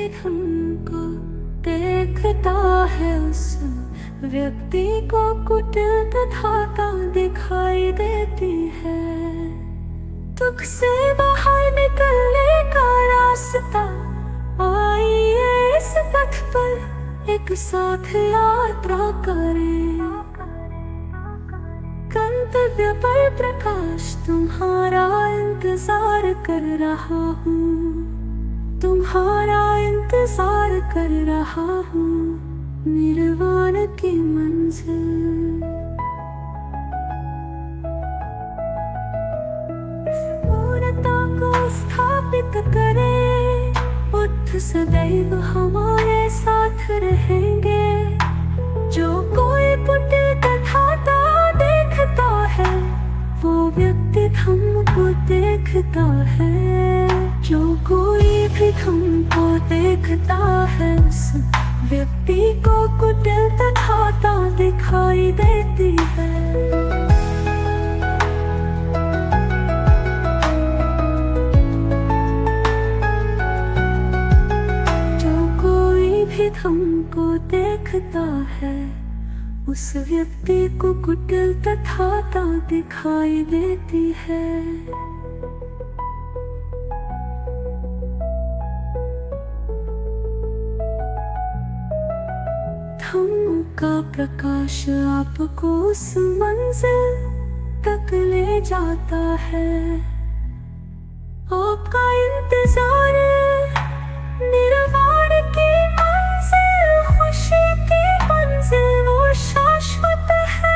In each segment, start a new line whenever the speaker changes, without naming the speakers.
भी हमको देखता है, उस व्यक्ति को कुटिल तथाता दिखाई देती है। दुख से बाहर निकलने का रास्ता, आइए इस पथ पर एक साथ यात्रा करें। गंतव्य पर प्रकाश तुम्हारा इंतजार कर रहा हूँ, तुम्हारा इंतजार कर रहा हूँ, निर्वाण की मंजिल। पूर्णता को स्थापित करें, बुद्ध सदैव हमारे साथ रहेंगे। जो कोई कुटिल तथाता देखता है, वो व्यक्ति हमको देखता है। जो कोई भी हमको देखता है, उस व्यक्ति को कुटिल तथाता दिखाई देती है। जो कोई भी हमको देखता है, उस व्यक्ति को कुटिल तथाता दिखाई देती है। धम्म का प्रकाश आपको उस मंजिल तक ले जाता है। आपका इंतजार निर्वाण की मंजिल, खुशी की मंजिल, वो शाश्वत है।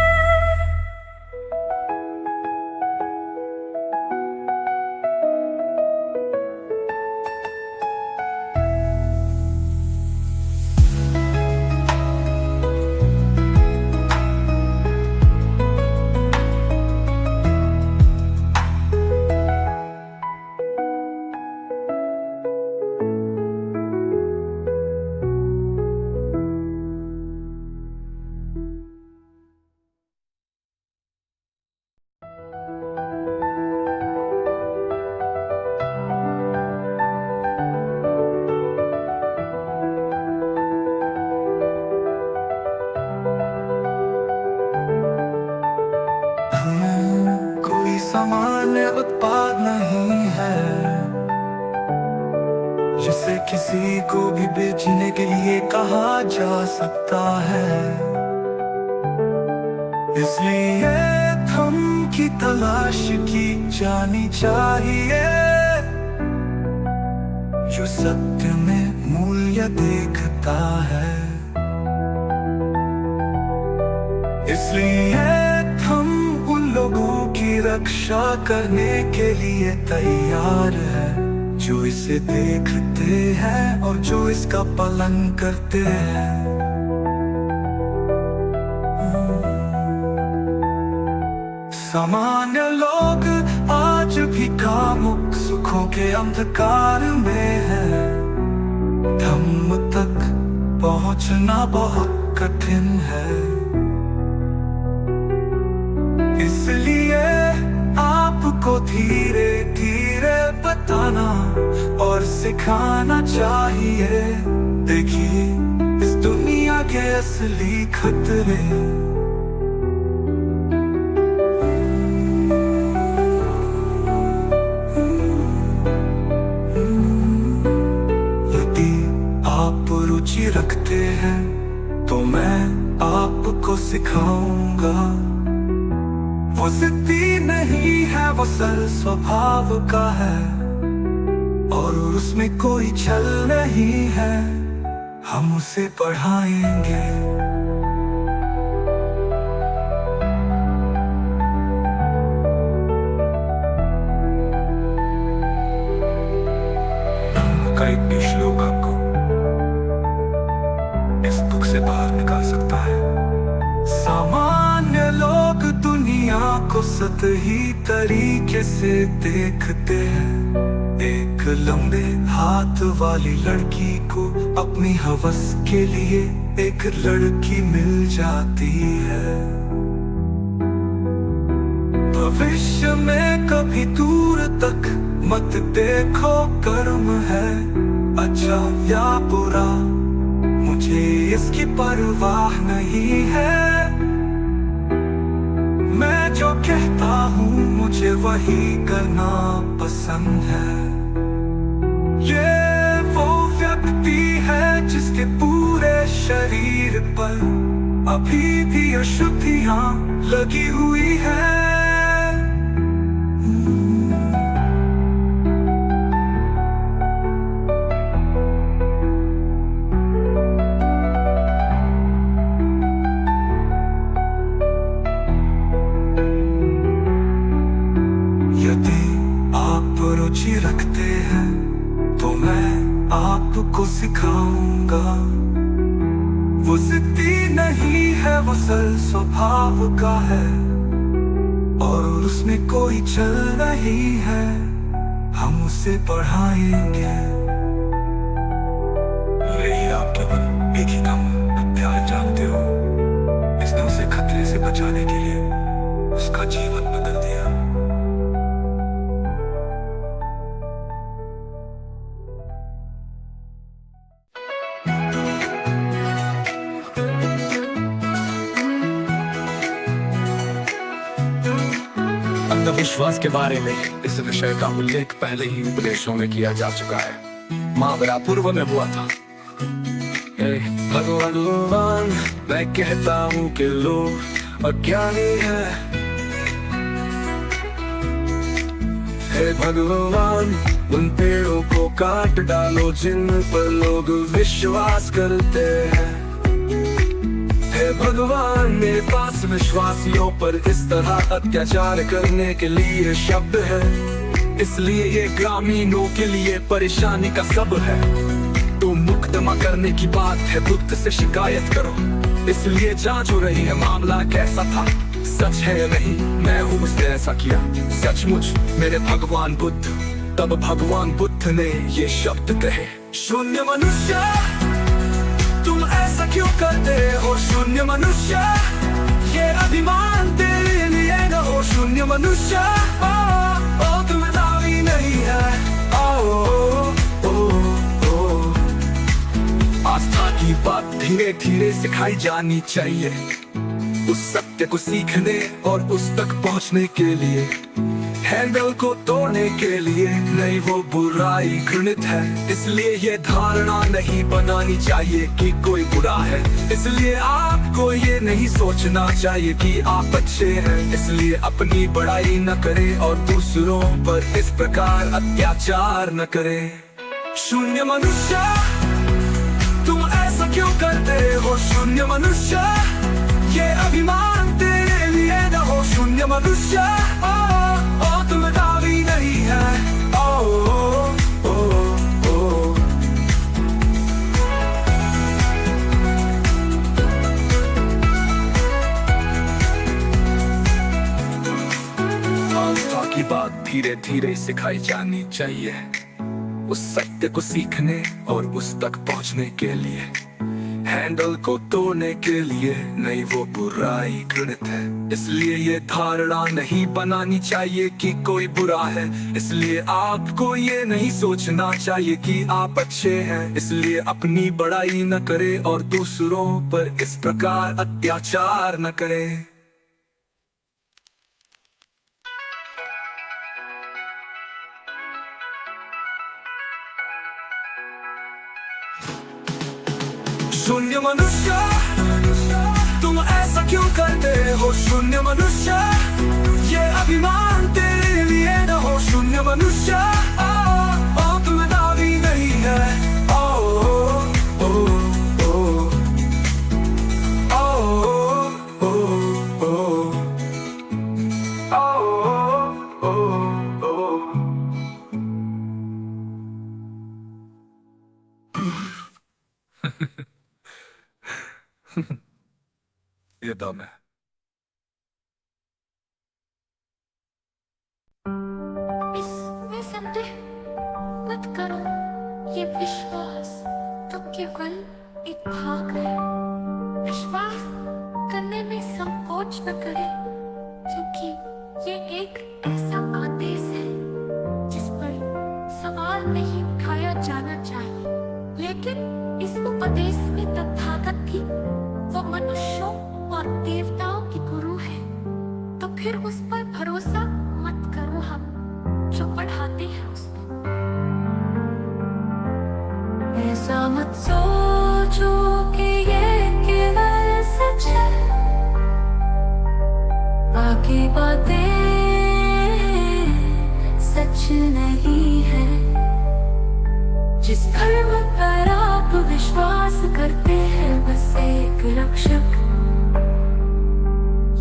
कोई सामान्य उत्पाद नहीं है जिसे किसी को भी बेचने के लिए कहा जा सकता है। इसलिए धन की तलाश की जानी चाहिए, जो सत्य में मूल्य देखता है। इसलिए हम उन लोगों की रक्षा करने के लिए तैयार है, जो इसे देखते हैं और जो इसका पालन करते हैं। सामान्य लोग आज भी कामुक सुखों के अंधकार में हैं। धम्म तक पहुंचना बहुत कठिन है। इसलिए आपको धीरे धीरे बताना और सिखाना चाहिए। देखिए इस दुनिया के असली खतरे। यदि आप रुचि रखते हैं तो मैं आपको सिखाऊंगा। वो जिद्दी नहीं है, वो सरल स्वभाव का है और उसमें कोई छल नहीं है। हम उसे पढ़ाएंगे। कई भी श्लोक आपको इस दुख से बाहर निकाल सकता है। सामान्य लोग दुनिया को सतही तरीके से देखते हैं। एक लंबे हाथ वाली लड़की को अपनी हवस के लिए एक लड़की मिल जाती है। भविष्य में कभी दूर तक मत देखो, कर्म है। अच्छा अच्छा या बुरा मुझे इसकी परवाह नहीं है। मैं जो कहता हूँ मुझे वही करना पसंद है। ये वो व्यक्ति है जिसके पूरे शरीर पर अभी भी अशुद्धियां लगी हुई है। यदि आप रुचि रखते हैं तो मैं आपको सिखाऊंगा। वो जिद्दी नहीं है, वो सरल स्वभाव का है और उसमें कोई छल नहीं है। हम उसे पढ़ाएंगे। यही आप केवल एक ही काम प्यार जानते हो। इसने उसे खतरे से बचाने के लिए उसका जीवन बदल दिया।
अंधविश्वास के बारे में इस विषय का उल्लेख पहले ही उपदेशों में किया जा चुका है। महावरा पूर्व में हुआ था। भगवान मैं कहता हूँ कि लोग अज्ञानी है। हे भगवान उन पेड़ों को काट डालो जिन पर लोग विश्वास करते हैं। हे भगवान मेरे पास विश्वासियों पर इस तरह अत्याचार करने के लिए शब्द है, इसलिए ये ग्रामीणों के लिए परेशानी का सब है। तो मुकदमा करने की बात है, बुद्ध से शिकायत करो। इसलिए जांच हो रही है मामला कैसा था, सच है या नहीं। मैं हूँ उसने ऐसा किया, सचमुच मेरे भगवान बुद्ध। तब भगवान बुद्ध ने ये शब्द कहे, शून्य मनुष्य तुम ऐसा क्यों करते हो। शून्य मनुष्य ये अभिमान तेरे लिए न हो। शून्य मनुष्य ओ तुम दावी नहीं है। आस्था की बात धीरे धीरे सिखाई जानी चाहिए, उस सत्य को सीखने और उस तक पहुंचने के लिए। हैंडल को तोड़ने के लिए नहीं, वो बुराई घृणित है। इसलिए ये धारणा नहीं बनानी चाहिए कि कोई बुरा है। इसलिए आपको ये नहीं सोचना चाहिए कि आप अच्छे हैं। इसलिए अपनी बड़ाई न करें और दूसरों पर इस प्रकार अत्याचार न करें। शून्य मनुष्य तुम ऐसा क्यों करते हो। शून्य मनुष्य ये अभिमान तेरे लिए न हो। शून्य मनुष्य तुम दावी नहीं है। आस्था की बात धीरे धीरे सिखाई जानी चाहिए, उस सत्य को सीखने और उस तक पहुंचने के लिए। हैंडल को तोड़ने के लिए नहीं, वो बुराई घृणित है। इसलिए ये धारणा नहीं बनानी चाहिए कि कोई बुरा है। इसलिए आपको ये नहीं सोचना चाहिए कि आप अच्छे हैं। इसलिए अपनी बड़ाई न करें और दूसरों पर इस प्रकार अत्याचार न करें। शून्य मनुष्य तुम ऐसा क्यों करते हो। शून्य मनुष्य ये अभिमान तेरे लिए न हो। शून्य मनुष्य तुम दावी नहीं है। ये दम है।
इसमें संदेह मत करो। ये विश्वास तो केवल एक भाग है। विश्वास करने में संकोच न करें, क्योंकि ये एक ऐसा आदेश है जिस पर सवाल नहीं उठाया जाना चाहिए। देश में तथागत भी वो मनुष्यों और देवताओं की गुरु है, तो फिर उस पर भरोसा मत करो हम जो पढ़ाते हैं उसमें। ऐसा मत सोचो कि ये केवल सच है, बाकी बातें सच नहीं है। जिस धर्म पर आप विश्वास करते हैं बस एक रक्षक,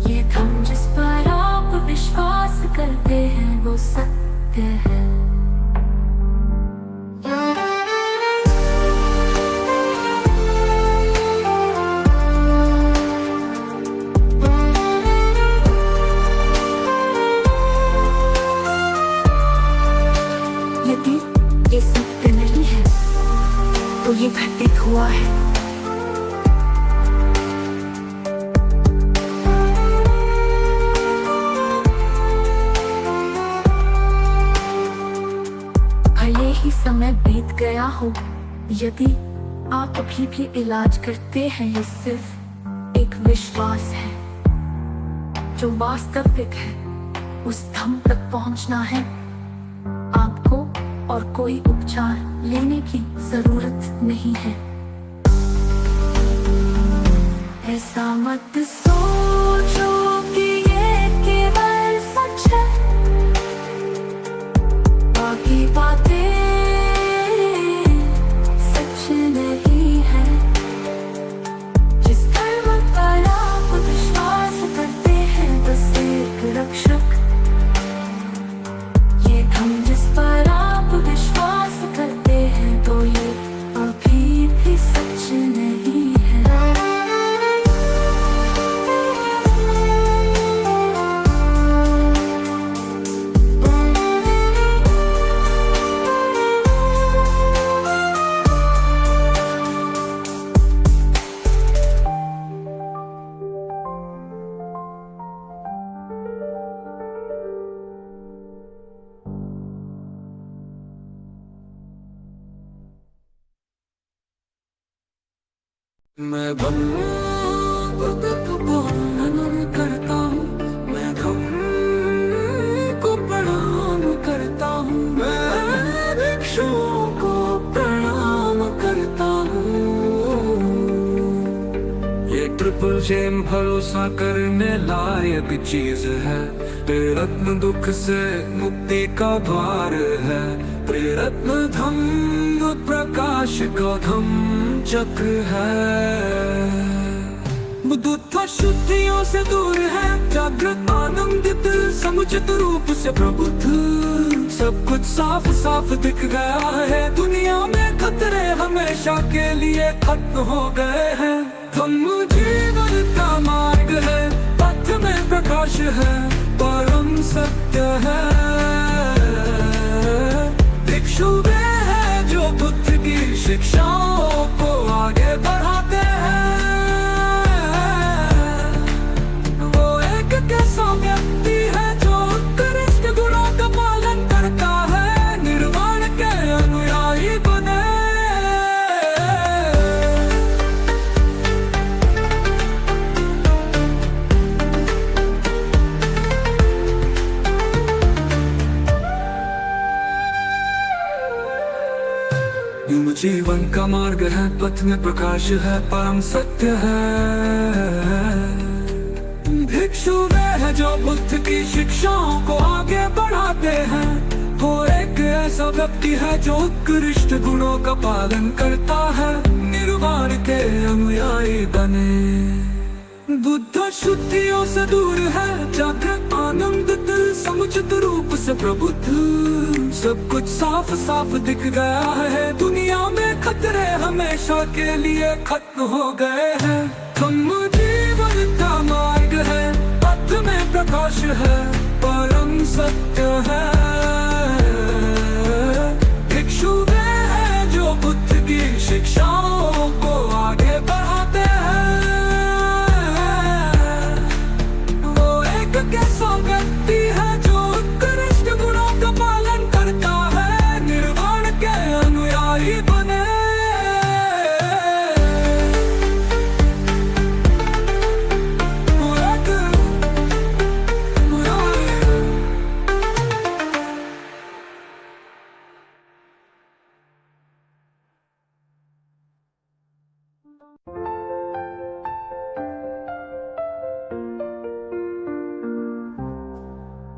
ये धर्म जिस पर आप विश्वास करते हैं वो सत्य है। यदि ये सत्य नहीं है तो ये घटित हुआ है। भले ही समय बीत गया हो, यदि आप अभी भी इलाज करते हैं, ये सिर्फ एक विश्वास है जो वास्तविक है। उस धम तक पहुंचना है आपको और कोई उपचार लेने की जरूरत नहीं है। ऐसा मत सोचो कि ये केवल सच है, बाकी बातें सच नहीं है। जिस धर्म पर आप विश्वास करते हैं बस एक रक्षक, ये धर्म जिस पर आप विश्वास करते हैं तो ये अभी भी सच नहीं है।
मैं धम करता हूँ, मैं धम को प्रणाम करता हूँ, मैं भिक्षुओं को प्रणाम करता हूँ। ये ट्रिपल जेम भरोसा करने लायक चीज है, प्रेरत्न दुख से मुक्ति का द्वार है। प्रेरत्न धम्म प्रकाश का धम्म चक्र है। बुद्ध शुद्धियों से दूर है, जागृत आनंदित समुचित रूप से प्रबुद्ध। सब कुछ साफ साफ दिख गया है, दुनिया में खतरे हमेशा के लिए खत्म हो गए हैं। धम्म जीवन का मार्ग है, पथ में प्रकाश है, परम सत्य है। भिक्षु वे हैं जो बुद्ध की शिक्षाओं को आगे बढ़ाते हैं। वो एक कैसा व्यक्ति है जो उत्कृष्ट गुणों का पालन करता है, निर्वाण के अनुयायी बने। जीवन का मार्ग है, पथ में प्रकाश है, परम सत्य है। भिक्षु वे हैं जो बुद्ध की शिक्षाओं को आगे बढ़ाते हैं। वो एक ऐसा व्यक्ति है जो उत्कृष्ट गुणों का पालन करता है, निर्वाण के अनुयायी बने। बुद्ध शुद्धियों से दूर है, जागृत आनंदित समुचित रूप से प्रबुद्ध। सब कुछ साफ साफ दिख गया है, दुनिया में खतरे हमेशा के लिए खत्म हो गए हैं। धम्म जीवन का मार्ग है, पथ में प्रकाश है, परम सत्य है। भिक्षु वे हैं जो बुद्ध की शिक्षाओं को आगे बढ़ाते हैं। कैसा व्यक्ति है जो उत्कृष्ट गुणों का पालन करता है, निर्वाण के अनुयायी बने।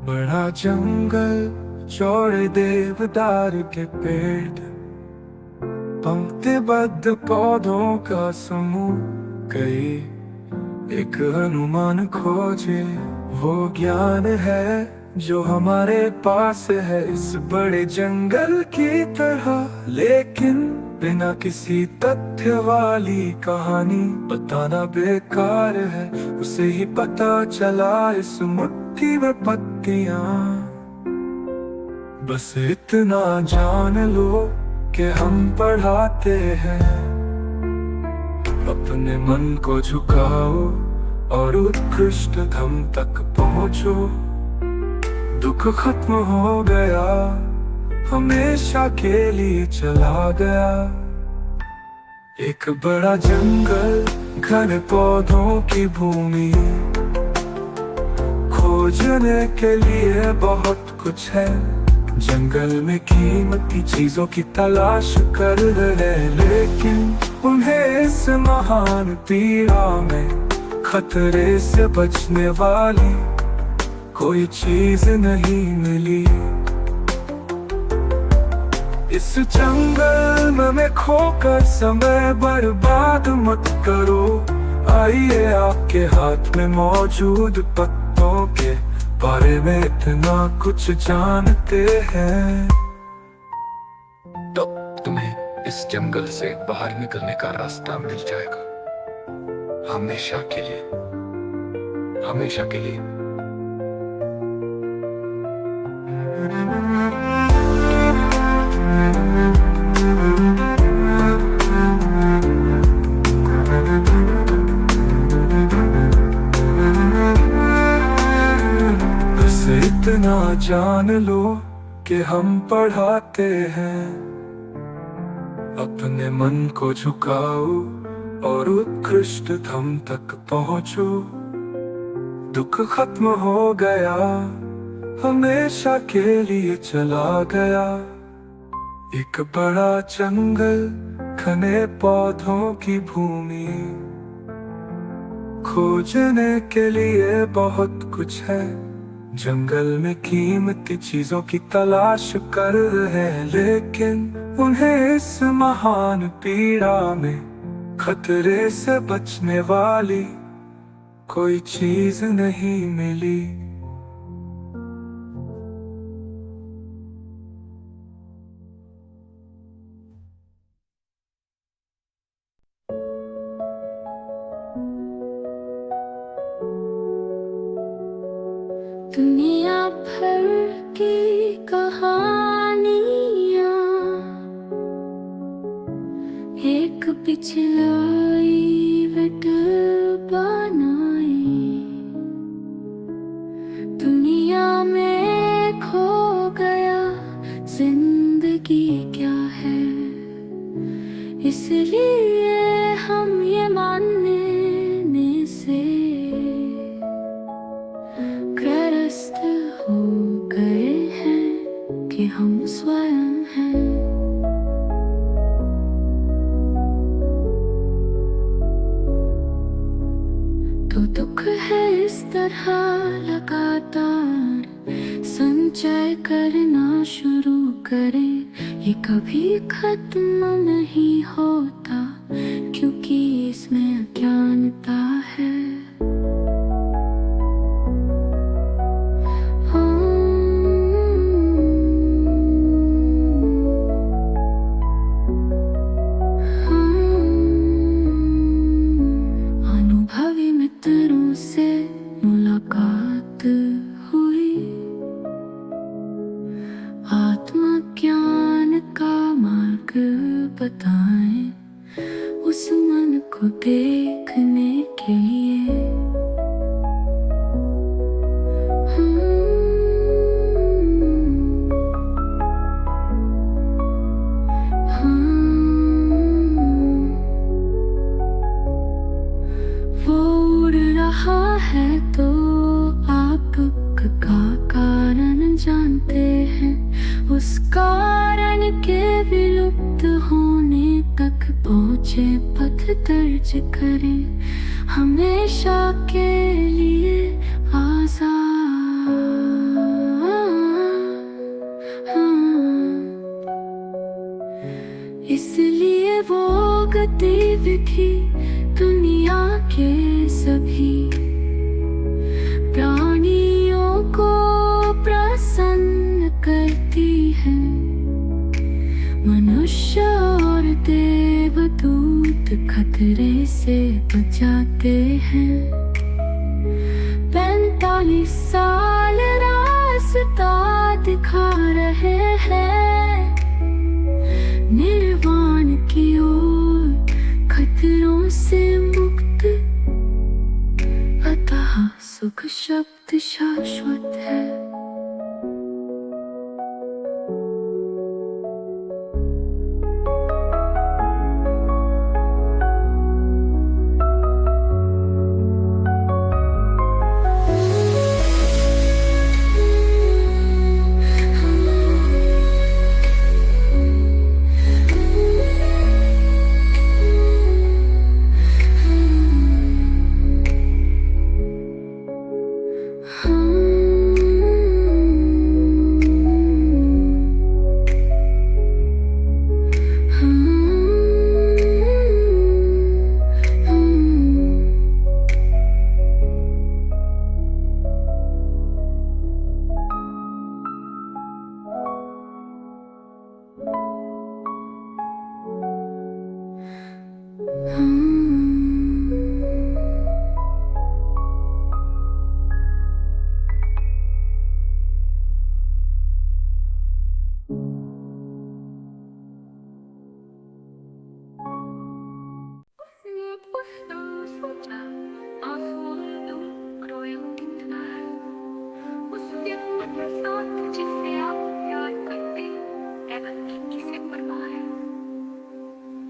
बड़ा जंगल, चौड़े देवदार के पेड़, पंक्तिबद्ध पौधों का समूह, कई एक अनुमान खोजे। वो ज्ञान है जो हमारे पास है इस बड़े जंगल की तरह, लेकिन बिना किसी तथ्य वाली कहानी बताना बेकार है। उसे ही पता चला इस मुट्ठी में पत्तियां, बस इतना जान लो कि हम पढ़ाते हैं। अपने मन को झुकाओ और उत्कृष्टतम तक पहुंचो। दुख खत्म हो गया, हमेशा के लिए चला गया। एक बड़ा जंगल, घने पौधों की भूमि, खोजने के लिए बहुत कुछ है। जंगल में कीमती चीजों की तलाश कर रहे, लेकिन उन्हें इस महान पीड़ा में खतरे से बचने वाली कोई चीज नहीं मिली। इस जंगल में खोकर समय बर्बाद मत करो। आइए आपके हाथ में मौजूद पत्तों के बारे में इतना कुछ जानते हैं, तो तुम्हें इस जंगल से बाहर निकलने का रास्ता मिल जाएगा। हमेशा के लिए, हमेशा के लिए। बस इतना जान लो कि हम पढ़ाते हैं। अपने मन को झुकाओ और उत्कृष्टतम तक पहुंचो। दुख खत्म हो गया, हमेशा के लिए चला गया। एक बड़ा जंगल, घने पौधों की भूमि, खोजने के लिए बहुत कुछ है। जंगल में कीमती चीजों की तलाश कर रहे, लेकिन उन्हें इस महान पीड़ा में खतरे से बचने वाली कोई चीज नहीं मिली।
दुनिया भर की कहानियाँ एक पिछलाई बनाई। दुनिया में खो गया जिंदगी क्या है, इसलिए हम ये मानने से ग्रस्त हो गए हैं कि हम स्वयं हैं। तो दुख है इस तरह लगातार संचय करना शुरू करें। ये कभी खत्म नहीं होता, क्योंकि इसमें अज्ञानता है। अनुभवी मित्रों से मुलाकात हुई, आत्मज्ञान का मार्ग बताएं उस मन को देखने के लिए। वो उड़ रहा है तो आप का कारण जानते हैं, उस कारण के विलुप्त होने तक पहुँचे पथ दर्ज करें, हमेशा के लिए आजाद। इसलिए वो गतिविधि दुनिया के सभी प्राणियों को प्रसन्न करती है। मनुष्य और देवदूत खतरे से बचाते हैं। 45 साल रास्ता दिखा रहे हैं निर्वाण की ओर, खतरों से मुक्त। अतः सुख शब्द शाश्वत है।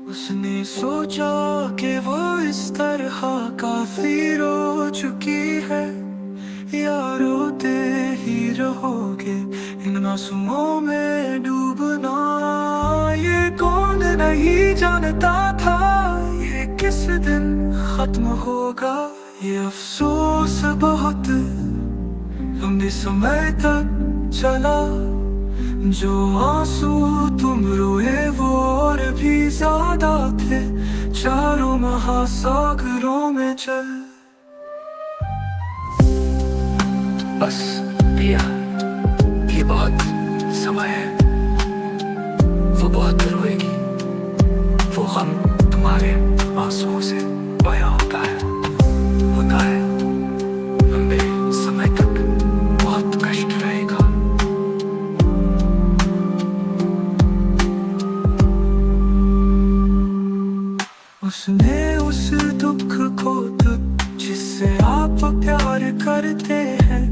उसने सोचा कि वो इस तरह काफी रो चुकी है, या रोते ही रहोगे इन मासूमों में डूबना। ये कौन नहीं जानता था ये किस दिन खत्म होगा। ये अफसोस बहुत लंबे समय तक चला। जो आंसू तुम रोए वो और भी ज्यादा थे, चारों महासागरों में चल। बस पिया, ये बहुत समय है। वो बहुत रोएगी। वो गम तुम्हारे आंसुओं से बयां होता है लंबे समय तक बहुत कष्ट रहेगा। उसने उस दुख को जिससे आप प्यार करते हैं,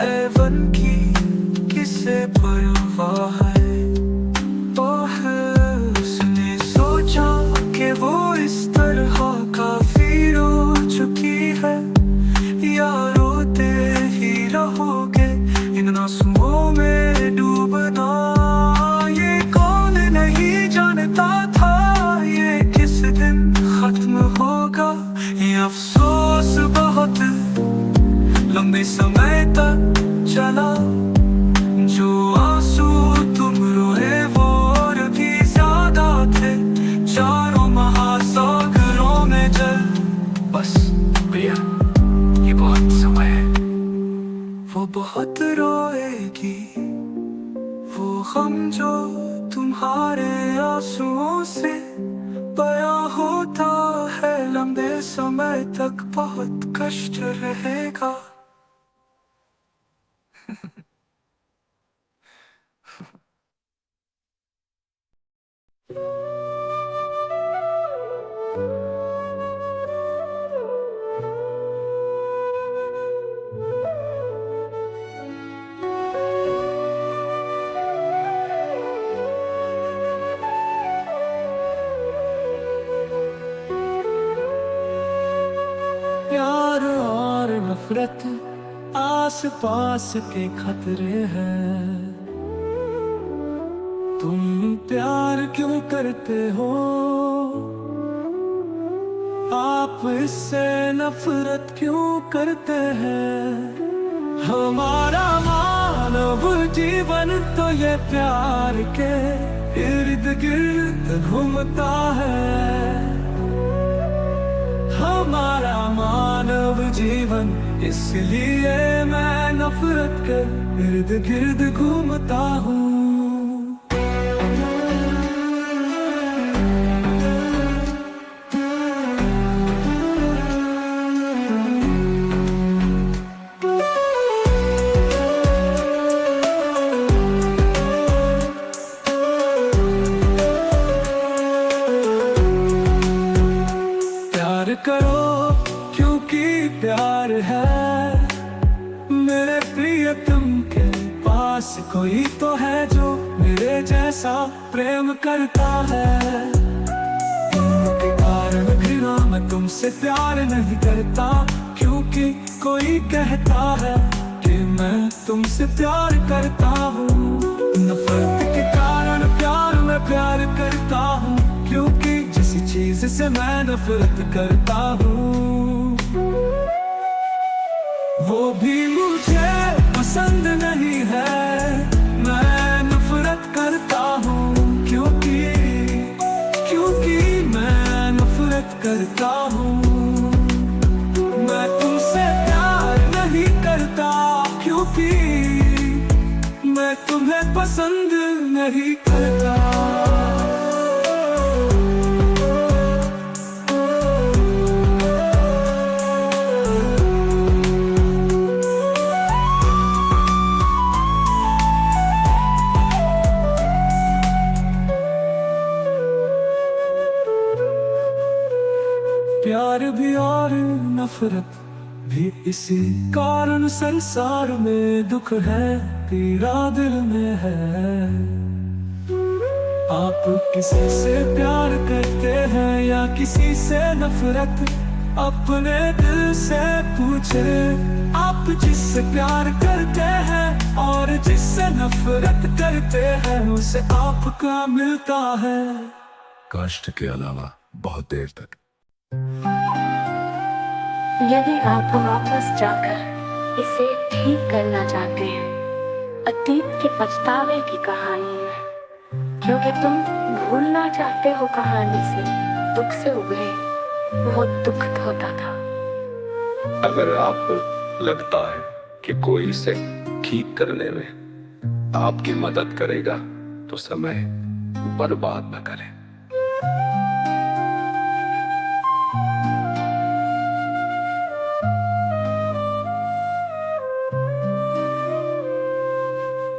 एवन की किसे परवाह है। उसने सोचा कि वो इस तरह काफी रो चुकी है, या रोते ही रहोगे इन आंसुओं में डूबना। ये कौन नहीं जानता था ये किस दिन खत्म होगा। ये अफसोस बहुत लंबे समय तक चला। जो आंसू तुम रोए वो और भी ज्यादा थे, चारों महासागरों में जल। बस प्रिया, ये बहुत समय है। वो बहुत रोएगी। वो गम जो तुम्हारे आंसुओं से बयां होता है, लंबे समय तक बहुत कष्ट रहेगा। प्यार और नफरत आस पास के खतरे हैं। तुम प्यार क्यों करते हो
आप इससे नफरत क्यों करते हैं? हमारा मानव जीवन तो ये प्यार के इर्द गिर्द घूमता है। हमारा मानव जीवन इसलिए मैं नफरत के इर्द गिर्द घूमता हूँ। करो क्योंकि प्यार है। मेरे प्रियतम के पास कोई तो है जो मेरे जैसा प्रेम करता है। इनके कारण घृणा मैं तुमसे प्यार नहीं करता, क्योंकि कोई कहता है कि मैं तुमसे प्यार करता हूँ। नफरत के कारण प्यार में प्यार करता हूँ, क्योंकि जिस चीज से मैं नफरत करता हूँ वो भी मुझे पसंद नहीं है। मैं नफरत करता हूँ क्योंकि मैं नफरत करता हूँ। मैं तुमसे प्यार नहीं करता, क्योंकि मैं तुम्हें पसंद नहीं करता। प्यार भी और नफरत भी इसी कारण संसार में दुख है, पीड़ा दिल में है। आप किसी से प्यार करते हैं या किसी से नफरत, अपने दिल से पूछे। आप जिससे प्यार करते हैं और जिससे नफरत करते हैं, उसे आपका मिलता है कष्ट के अलावा बहुत देर तक।
यदि आप वापस जाकर इसे ठीक करना चाहते हैं, अतीत के पछतावे की कहानी है, क्योंकि तुम भूलना चाहते हो कहानी से, दुख से उभरे, वो दुखद होता था।
अगर आपको लगता है कि कोई इसे ठीक करने में आपकी मदद करेगा, तो समय बर्बाद न करें।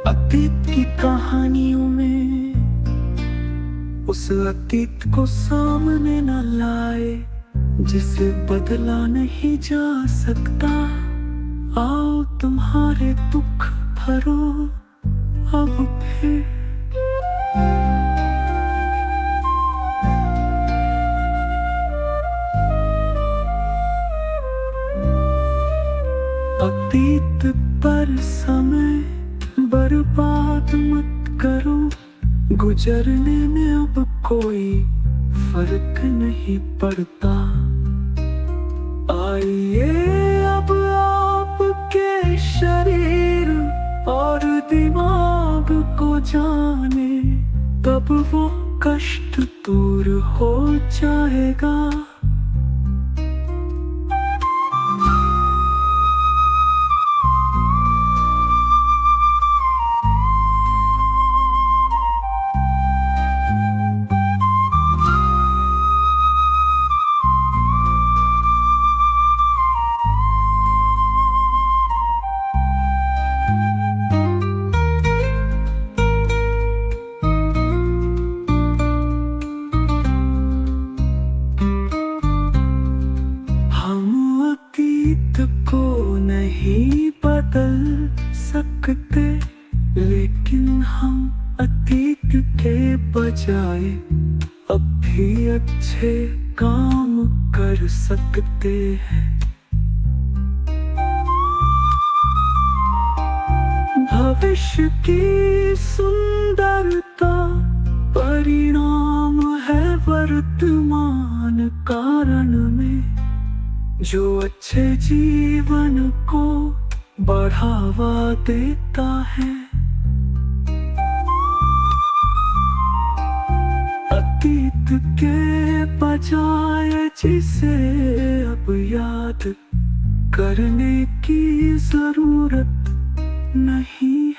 अतीत की कहानियों में उस अतीत को सामने न लाए जिसे बदला नहीं जा सकता। आओ तुम्हारे दुख भरो अब फिर। अतीत पर समय बर्बाद मत करो, गुजरने में अब कोई फर्क नहीं पड़ता। आइए अब आपके शरीर और दिमाग को जाने, तब वो कष्ट दूर हो जाएगा। को नहीं बदल सकते, लेकिन हम अतीत के बजाय अब भी अच्छे काम कर सकते हैं। भविष्य की सुंदरता परिणाम है वर्तमान कारण में जो अच्छे जीवन को बढ़ावा देता है। अतीत के बजाय जिसे अब याद करने की जरूरत नहीं